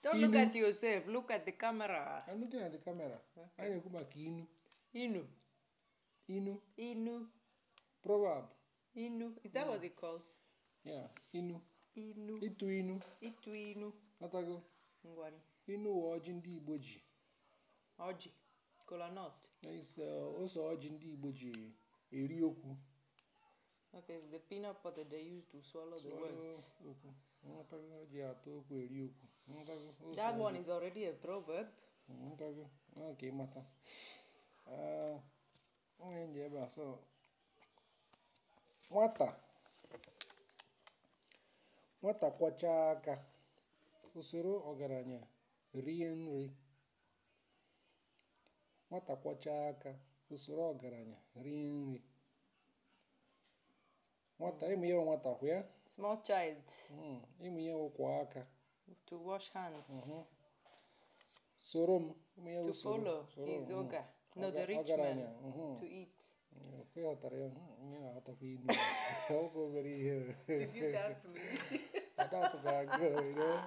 Don't look at yourself, look at the camera. I'm looking at the camera. Okay. Inu. Inu. Inu. Inu. Proverb. Inu. Is that what it's called? Yeah. Inu. Inu. Itu inu. Itu inu. Atago. Ngwani. Inu wa ọjị ndị Igbo ji. Ọjị. Kolanut. It's also ọjị ndị Igbo ji eri okwu. Okay, it's the peanut butter they use to swallow the words. That one is already a proverb. Okay, mata. So, nwata kwọcha aka usoro ọgaranya rie nri. Nwata kwọcha aka usoro ọgaranya rie nri. Small child. To wash hands. To follow his yoga. No, the rich man. To eat. Did you doubt me? I doubt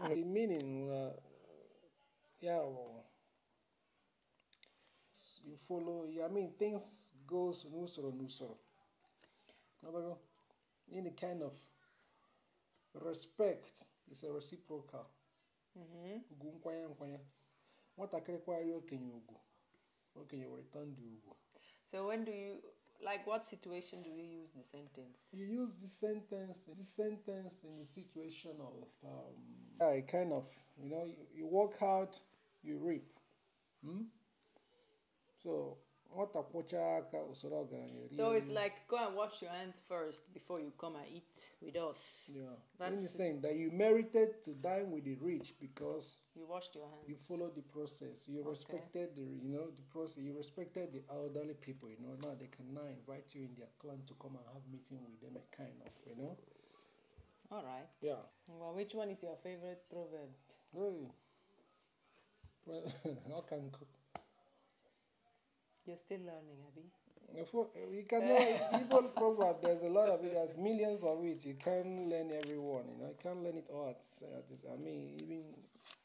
the meaning, you follow. I mean, things goes nusoro. In the kind of respect, it's a reciprocal. So when do you, like, what situation do you use the sentence? You use this sentence in the situation of, kind of, you work out, you reap. So it's like, go and wash your hands first before you come and eat with us. Yeah. That's saying that you merited to dine with the rich because you washed your hands. You followed the process. You respected the process. You respected the elderly people. Now they can now invite you in their clan to come and have meeting with them, kind of. All right. Yeah. Well, which one is your favorite proverb? Hey. I can cook. You're still learning, Abby. You cannot, even proverb, there's a lot of it, there's millions of it. You can't learn everyone, You can't learn it all even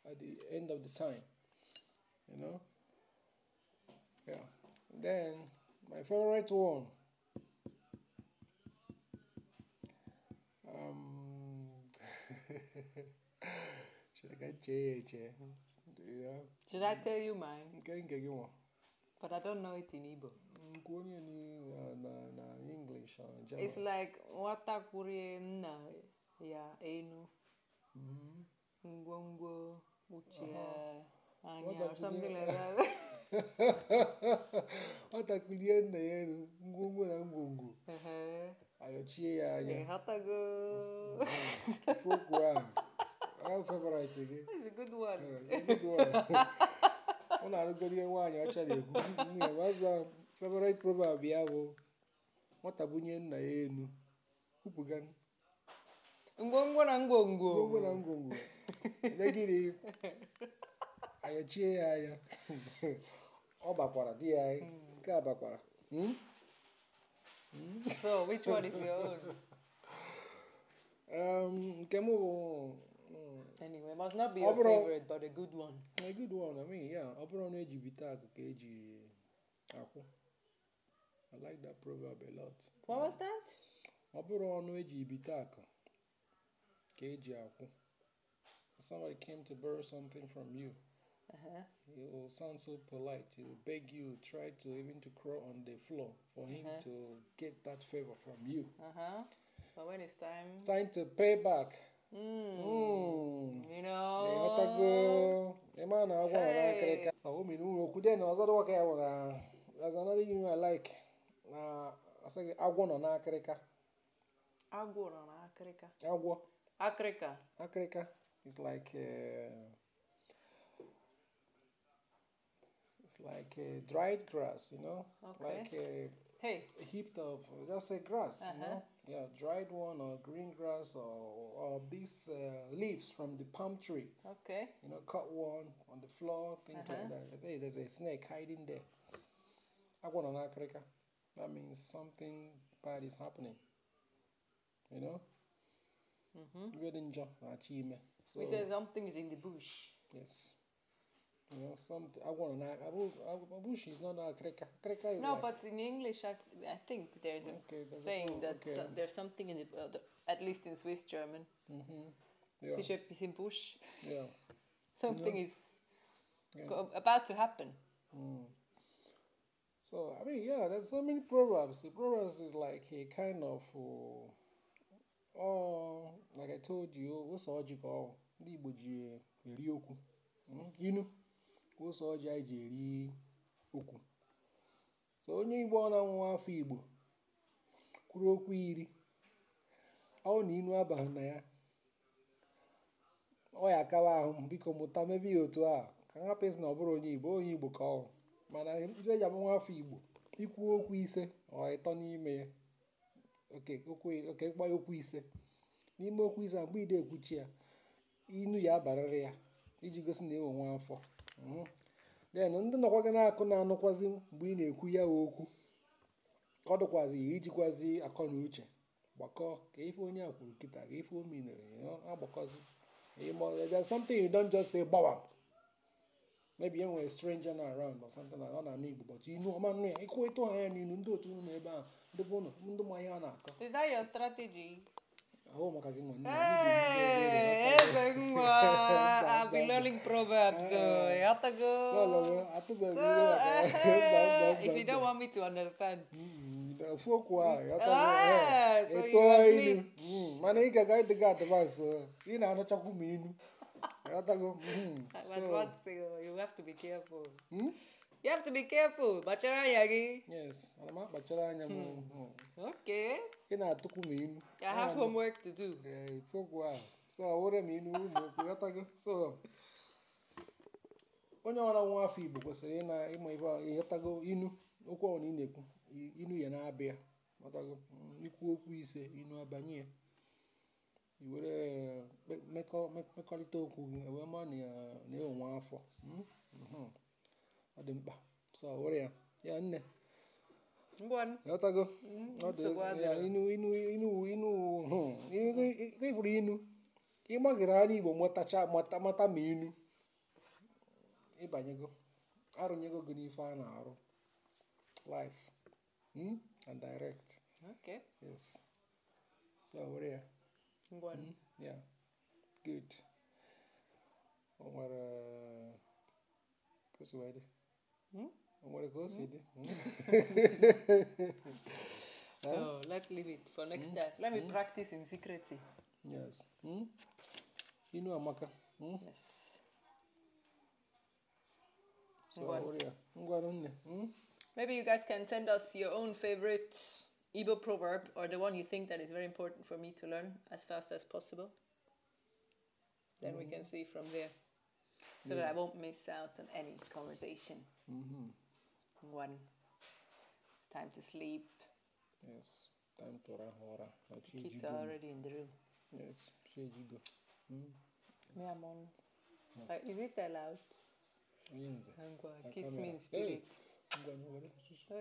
at the end of the time, Yeah. Then, my favorite one. Should I tell you mine? Okay. But I don't know it in Igbo. English or German. It's like nwata kwurie nna ya enu. Ngwongwo uche anya or something like that. Nwata kwurie nna ya enu ngwongwo na ngwongwo. Ayochie ya anya. Hatago. Folkwa. Our favorite again. It's a good one. It's a good one. Nwanyiocha na-ekwu what's the favorite proverb ya bụ nwata bunye nna ya enu kwupụga ngwongwo na ngwongwo legiri ayochie ya anya ọ bakwara di ya nke a bakwara. So which one is your own? Nke m bụ anyway, must not be your favorite, but a good one. A good one, I mean, yeah. I like that proverb a lot. What was that? Somebody came to borrow something from you. He will sound so polite. He will beg you, try to even to crawl on the floor for him to get that favor from you. But when it's time to pay back. There's another thing I like. I say agwo no na akịrịka. Agwo no na akịrịka. Agwo. Akịrịka. Akịrịka. It's like dried grass, Okay. Like a heap of, just say grass, Yeah, dried one or green grass or these leaves from the palm tree. Okay. Cut one on the floor, things like that. They say there's a snake hiding there. That means something bad is happening. you know. So we say something is in the bush. yes. You know, something I want to bush is not a treka. Treka is No, like, but in English, I think there's a saying that there's something in at least in Swiss German. Yeah. Sich etwas im Busch. Yeah. Something is about to happen. So, I mean, yeah, there's so many proverbs. The proverbs is like a kind of, like I told you, what's logical? The Igbo ji eri okwu. Inu. What's logical ji eri okwu. So, onye Igbo ọ na-anwụ afọ Igbo kwuru okwu iri. Ọ na inu abaghị na ya. Ọ ya akawa ahụ biko mụta mebe ya otu a. Ka ha pesi na ọ bụrụ onye Igbo ka ọ. Mana ife eji amụ afọ Igbo ikwu okwu ise ọ ịtọ n'ime ya. Gba okwu ise. N'ime okwu ise mgbe ide ekwuchi ya inu ya abarịrị ya iji gosi na ewe nwa afọ. Then ndị nọkwa gị na-akụ na-anụkwazi mgbe ị na-ekwu ya okwu ọ dịkwazi ijikwazi akọ na uche gbakọ ka ife onye a kwuru kịta ka ife o minere agbakọzi. There's something you don't just say bawam. Maybe you're a stranger not around or something like that. But you know, man, is that your strategy? Oh, my God. Hey, I've been learning proverbs. If you don't want me to understand. So you you have to be careful. You have to be careful. Yes. Okay. I have homework to do. So onye ọra nwa afọ Igbo kwesịrị ịma ife ịghọtago inu okwu ọ na ị na-ekwu inu ya na-abịa ghọtago ikwu okwu ise inu abanye ya iwere mekọrịta okwu gị wee ma na-ewe nwa afọ ọ dị mkpa so were ya nne ghọtago ifuru inu ịgbagịrị anya Igbo mata ma inu ịbanyego arụnyego gị n'ife a na-arụ life and direct. Okay. Yes. So where ya? Yeah. Good. No, let's leave it for next time. Let me practice in secrecy. Yes. Inu amaka. Yes. So maybe you guys can send us your own favorite Igbo proverb or the one you think that is very important for me to learn as fast as possible. Then we can see from there. So that I won't miss out on any conversation. One. It's time to sleep. Yes. Time to rahora. Kids are already in the room. Yes. Me, I'm on. Is it allowed? Kiss me in spirit. Oh,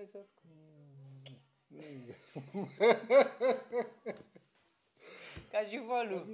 it's okay. Cause you follow.